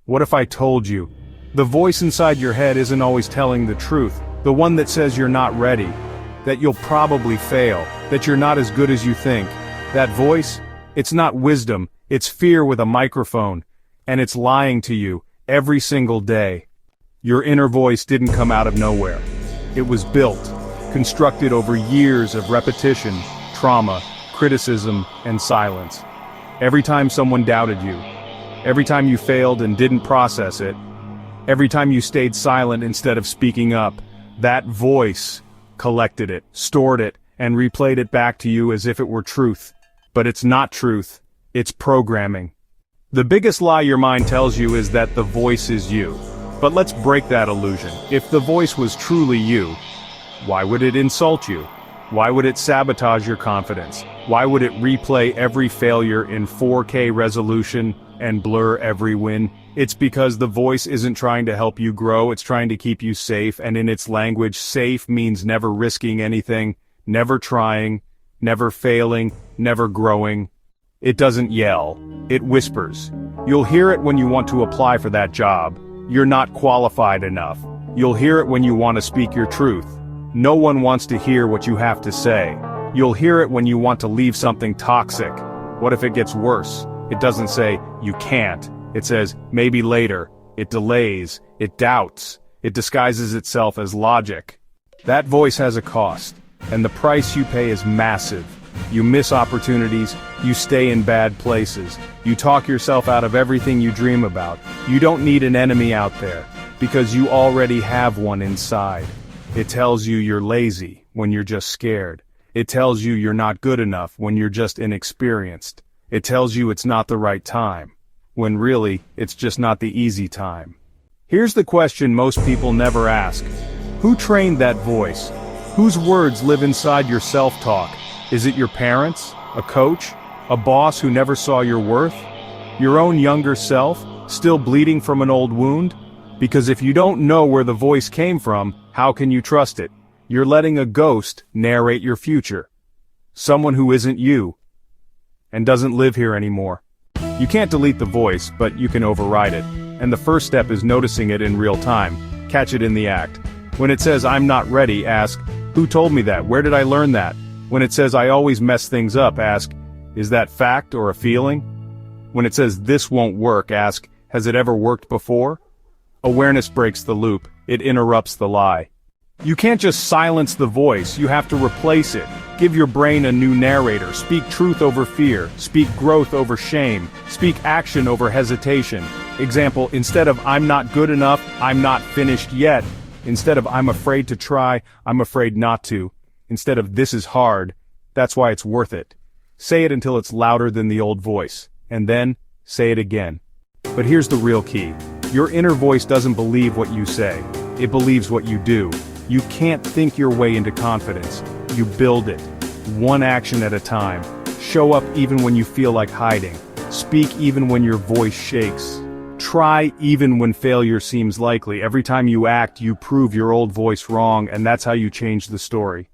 What if I told you? The voice inside your head isn't always telling the truth, the one that says you're not ready, that you'll probably fail, that you're not as good as you think. That voice, it's not wisdom, it's fear with a microphone, and it's lying to you every single day. Your inner voice didn't come out of nowhere. It was built, constructed over years of repetition, trauma, criticism, and silence. Every time someone doubted you, every time you failed and didn't process it, every time you stayed silent instead of speaking up, that voice collected it, stored it, and replayed it back to you as if it were truth. But it's not truth, it's programming. The biggest lie your mind tells you is that the voice is you. But let's break that illusion. If the voice was truly you, why would it insult you? Why would it sabotage your confidence? Why would it replay every failure in 4K resolution and blur every win? It's because the voice isn't trying to help you grow, it's trying to keep you safe, and in its language, safe means never risking anything, never trying, never failing, never growing. It doesn't yell, it whispers. You'll hear it when you want to apply for that job. You're not qualified enough. You'll hear it when you want to speak your truth. No one wants to hear what you have to say. You'll hear it when you want to leave something toxic. What if it gets worse? It doesn't say, you can't. It says, maybe later. It delays. It doubts. It disguises itself as logic. That voice has a cost, and the price you pay is massive. You miss opportunities, you stay in bad places, you talk yourself out of everything you dream about. You don't need an enemy out there, because you already have one inside. It tells you you're lazy when you're just scared. It tells you you're not good enough when you're just inexperienced. It tells you it's not the right time, when really, it's just not the easy time. Here's the question most people never ask. Who trained that voice? Whose words live inside your self-talk? Is it your parents? A coach? A boss who never saw your worth? Your own younger self, still bleeding from an old wound? Because if you don't know where the voice came from, how can you trust it? You're letting a ghost narrate your future. Someone who isn't you, and doesn't live here anymore. You can't delete the voice, but you can override it. And the first step is noticing it in real time. Catch it in the act. When it says, I'm not ready, ask, who told me that? Where did I learn that? When it says, I always mess things up, ask, is that fact or a feeling? When it says, this won't work, ask, has it ever worked before? Awareness breaks the loop. It interrupts the lie. You can't just silence the voice, you have to replace it. Give your brain a new narrator. Speak truth over fear. Speak growth over shame. Speak action over hesitation. Example, instead of I'm not good enough, I'm not finished yet. Instead of I'm afraid to try, I'm afraid not to. Instead of this is hard, that's why it's worth it. Say it until it's louder than the old voice. And then, say it again. But here's the real key. Your inner voice doesn't believe what you say. It believes what you do. You can't think your way into confidence. You build it. One action at a time. Show up even when you feel like hiding. Speak even when your voice shakes. Try even when failure seems likely. Every time you act, you prove your old voice wrong, and that's how you change the story.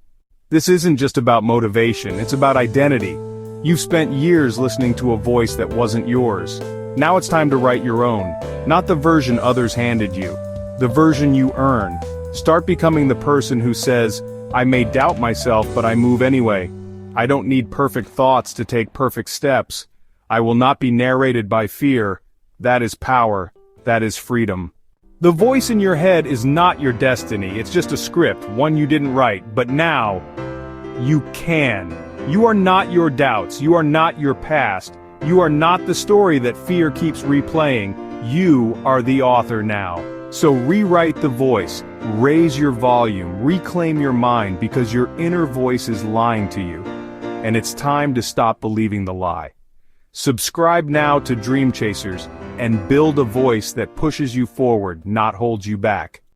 This isn't just about motivation, it's about identity. You've spent years listening to a voice that wasn't yours. Now it's time to write your own. Not the version others handed you. The version you earn. Start becoming the person who says, I may doubt myself, but I move anyway. I don't need perfect thoughts to take perfect steps. I will not be narrated by fear. That is power. That is freedom. The voice in your head is not your destiny. It's just a script, one you didn't write. But now, you can. You are not your doubts. You are not your past. You are not the story that fear keeps replaying. You are the author now. So rewrite the voice. Raise your volume. Reclaim your mind, because your inner voice is lying to you. And it's time to stop believing the lie. Subscribe now to Dream Chasers and build a voice that pushes you forward, not holds you back.